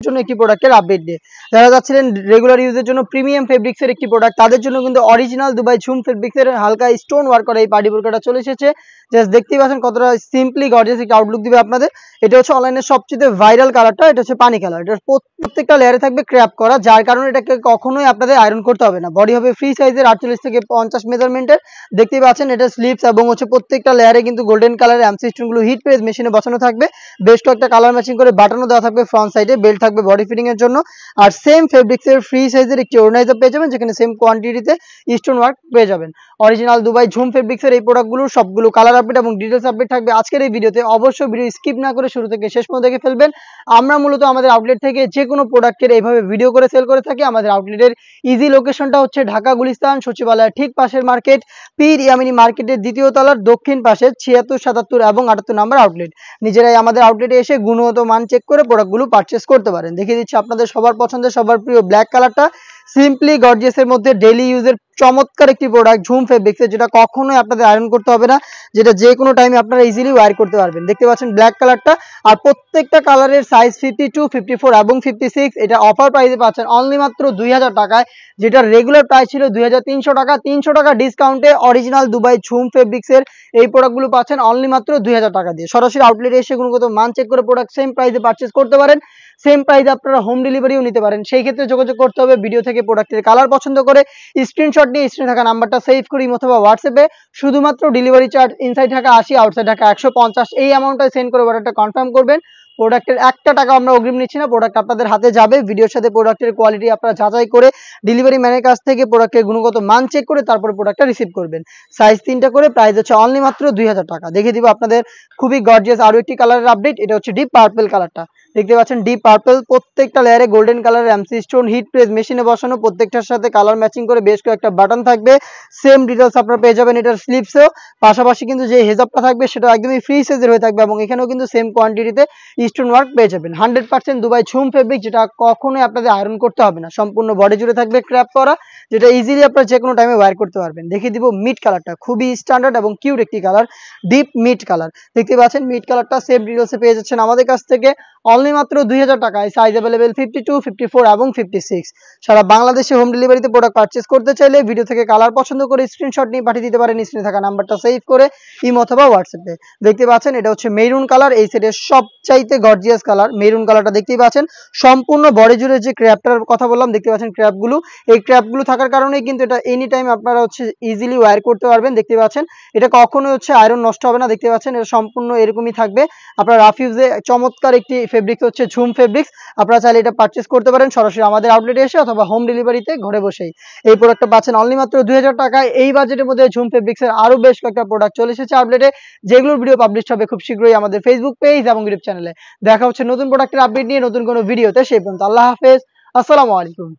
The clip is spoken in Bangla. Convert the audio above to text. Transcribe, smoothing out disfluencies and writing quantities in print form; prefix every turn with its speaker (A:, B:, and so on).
A: জন্য একটি প্রোডাক্টের আপডেট দিয়ে। যারা যাচ্ছিলেন রেগুলার ইউজের জন্য প্রিমিয়াম ফেব্রিক্সের একটি প্রোডাক্ট, তাদের জন্য কিন্তু অরিজিনাল দুবাই ঝুম ফেব্রিক্সের হালকা স্টোন ওয়ার্ক করা এই পার্টি বোরকাটা চলে এসেছে। জাস্ট দেখতেই পাচ্ছেন কতটা সিম্পলি গর্জিয়াস একটা আউটলুক দিবে আপনাদের। এটা হচ্ছে অনলাইনের সবচেয়ে ভাইরাল কালারটা, এটা হচ্ছে পানি কালার। এটা প্রত্যেকটা লেয়ারে থাকবে ক্র্যাপ করা, যার কারণে এটাকে কখনোই আপনাদের আয়রন করতে হবে না। বডি হবে ফ্রি সাইজের 48 থেকে 50 মেজারমেন্টের। দেখতেই পাচ্ছেন এটা স্লিপস এবং হচ্ছে প্রত্যেকটা লেয়ারে কিন্তু গোল্ডেন কালারের এমসি স্টোনগুলো হিট প্রেস মেশিনে বসানো থাকবে। বেশ কয়েকটা কালার ম্যাচিং করে বাটনও দেওয়া থাকবে ফ্রন্ট সাইডে, বেল্ট থাকবে বডি ফিটিং এর জন্য। আর সেম ফেব্রিক্সের ফ্রি সাইজের একটি অর্গানাইজার পেয়ে যাবেন, যেখানে সেম কোয়ান্টিটিতে স্টোন ওয়ার্ক পেয়ে যাবেন। অরিজিনাল দুবাই ঝুম ফেব্রিক্সের এই প্রোডাক্টগুলোর সবগুলো কালার আপডেট এবং ডিটেলস আপডেট থাকবে আজকের এই ভিডিওতে। অবশ্যই ভিডিও স্কিপ না করে শুরু থেকে শেষ পর্যন্ত দেখে ফেলবেন। আমরা মূলত আমাদের আউটলেট থেকে যে কোনো প্রোডাক্টের এইভাবে ভিডিও করে সেল করে থাকি। আমাদের আউটলেটের ইজি লোকেশনটা হচ্ছে ঢাকা গুলিস্তান সচিবালয়ের ঠিক পাশের মার্কেট, পীর ইয়ামিনী মার্কেটের দ্বিতীয় তলার দক্ষিণ পাশে 76, 77 এবং 78 নাম্বার আউটলেট। নিজেরাই আমাদের আউটলেটে এসে গুণগত মান চেক করে প্রোডাক্টগুলো পারচেস করতে পারেন। দেখিয়ে দিচ্ছি আপনাদের সবার পছন্দের সবার প্রিয় ব্ল্যাক কালারটা, সিম্পলি গর্জিয়াসের মধ্যে ডেইলি ইউজের চমৎকার একটি প্রোডাক্ট ঝুম ফেব্রিক্সের, যেটা কখনোই আপনাদের আয়রন করতে হবে না, যেটা যে কোনো টাইমে আপনারা ইজিলি ওয়্যার করতে পারবেন। দেখতে পাচ্ছেন ব্ল্যাক কালারটা, আর প্রত্যেকটা কালারের সাইজ 52, 54 এবং 56। এটা অফার প্রাইসে পাচ্ছেন অনলি মাত্র 2000 টাকায়, যেটা রেগুলার প্রাইস ছিল 2300 টাকা। 300 টাকা ডিসকাউন্টে অরিজিনাল দুবাই ঝুম ফেব্রিক্সের এই প্রোডাক্টগুলো পাচ্ছেন অনলি মাত্র 2000 টাকা দিয়ে। সরাসরি আউটলেটে এসে গুণগত মান চেক করে প্রোডাক্ট সেম প্রাইসে পারচেস করতে পারেন। সেম প্রাইসে আপনারা হোম ডেলিভারিও নিতে পারেন। সেই ক্ষেত্রে যোগাযোগ করতে হবে ভিডিও থেকে প্রোডাক্টের কালার পছন্দ করে স্ক্রিনশট নিয়ে স্ক্রিনে থাকা নাম্বারটা সেভ করি অথবা হোয়াটসঅ্যাপে শুধুমাত্র delivery charge inside Dhaka 80, outside Dhaka 150 এই অ্যামাউন্টটা সেন্ড করে অর্ডারটা কনফার্ম করবেন। প্রোডাক্টের একটা টাকা আমরা অগ্রিম নিচ্ছি না, প্রোডাক্ট আপনাদের হাতে যাবে। ভিডিওর সাথে প্রোডাক্টের কোয়ালিটি আপনারা যাচাই করে ডেলিভারি ম্যানের কাছ থেকে প্রোডাক্টের গুণগত মান চেক করে তারপরে প্রোডাক্টটা রিসিভ করবেন। সাইজ 3টা করে, প্রাইস হচ্ছে অনলি মাত্র 2000 টাকা। দেখে দিব আপনাদের খুবই গর্জিয়াস আরো একটি কালারের আপডেট। এটা হচ্ছে ডিপ পার্পল কালারটা। দেখতে পাচ্ছেন ডিপ পার্পল, প্রত্যেকটা লেয়ারে গোল্ডেন কালারের এমসি স্টোন হিট প্রেস মেশিনে বসানো, প্রত্যেকটার সাথে কালার ম্যাচিং করে বেশ কয়েকটা বাটন থাকবে। সেম ডিটেলস আপনারা পেয়ে যাবেন এটার স্লিপসেও। পাশাপাশি কিন্তু যে হেজাবটা থাকবে সেটা একদমই ফ্রি সাইজের হয়ে থাকবে এবং এখানেও কিন্তু সেম কোয়ান্টিটিতে স্টোন ওয়ার্ক পেয়ে যাবেন। 100% দুবাই ঝুম ফেব্রিক, যেটা কখনোই আপনাদের আয়রন করতে হবে না। সম্পূর্ণ বডি জুড়ে থাকবে ক্র্যাপ করা, যেটা ইজিলি আপনারা যে কোনো টাইমে ওয়্যার করতে পারবেন। দেখিয়ে দিব মিড কালারটা, খুবই স্ট্যান্ডার্ড এবং কিউট একটি কালার, ডিপ মিড কালার। দেখতে পাচ্ছেন মিড কালারটা সেম ডিটেলসে পেয়ে যাচ্ছেন আমাদের কাছ থেকে অনলি মাত্র 2000 টাকায়। সাইজ অ্যাভেলেবেল 52, 54 এবং 56। সারা বাংলাদেশে হোম ডেলিভারিতে প্রোডাক্ট পারচেস করতে চাইলে ভিডিও থেকে কালার পছন্দ করে স্ক্রিনশট নিয়ে পাঠিয়ে দিতে পারেন স্ক্রিনে থাকা নাম্বারটা সেভ করে ইমো অথবা হোয়াটসঅ্যাপে। দেখতে পাচ্ছেন এটা হচ্ছে মেরুন কালার, এই সেটের সবচাইতে গর্জিয়াস কালার মেরুন কালারটা। দেখতেই পাচ্ছেন সম্পূর্ণ বডি জুড়ে যে ক্র্যাপটার কথা বললাম, দেখতে পাচ্ছেন ক্র্যাপগুলো, এই ক্র্যাপগুলো থাকার কারণেই কিন্তু এটা এনি টাইম আপনারা হচ্ছে ইজিলি ওয়্যার করতে পারবেন। দেখতে পাচ্ছেন এটা কখনোই হচ্ছে আয়রন নষ্ট হবে না। দেখতে পাচ্ছেন এটা সম্পূর্ণ এরকমই থাকবে। আপনারা রাফিউজে চমৎকার একটি ফেব্রিক হচ্ছে ঝুম ফেব্রিক্স, আপনারা চাইলে এটা পারচেস করতে পারেন সরাসরি আমাদের আউটলেটে এসে অথবা হোম ডেলিভারিতে ঘরে বসেই। এই প্রোডাক্টটা পাচ্ছেন অনলি মাত্র 2000 টাকায়। এই বাজেটের মধ্যে ঝুম ফেব্রিক্সের আরো বেশ কয়েকটা প্রোডাক্ট চলে এসেছে আউটলেটে, যেগুলোর ভিডিও পাবলিশ হবে খুব শীঘ্রই আমাদের ফেসবুক পেজ এবং ইউটিউব চ্যানেলে। দেখা হচ্ছে নতুন প্রোডাক্টের আপডেট নিয়ে নতুন কোনো ভিডিওতে। সেই পর্যন্ত আল্লাহ হাফেজ, আসসালামু আলাইকুম।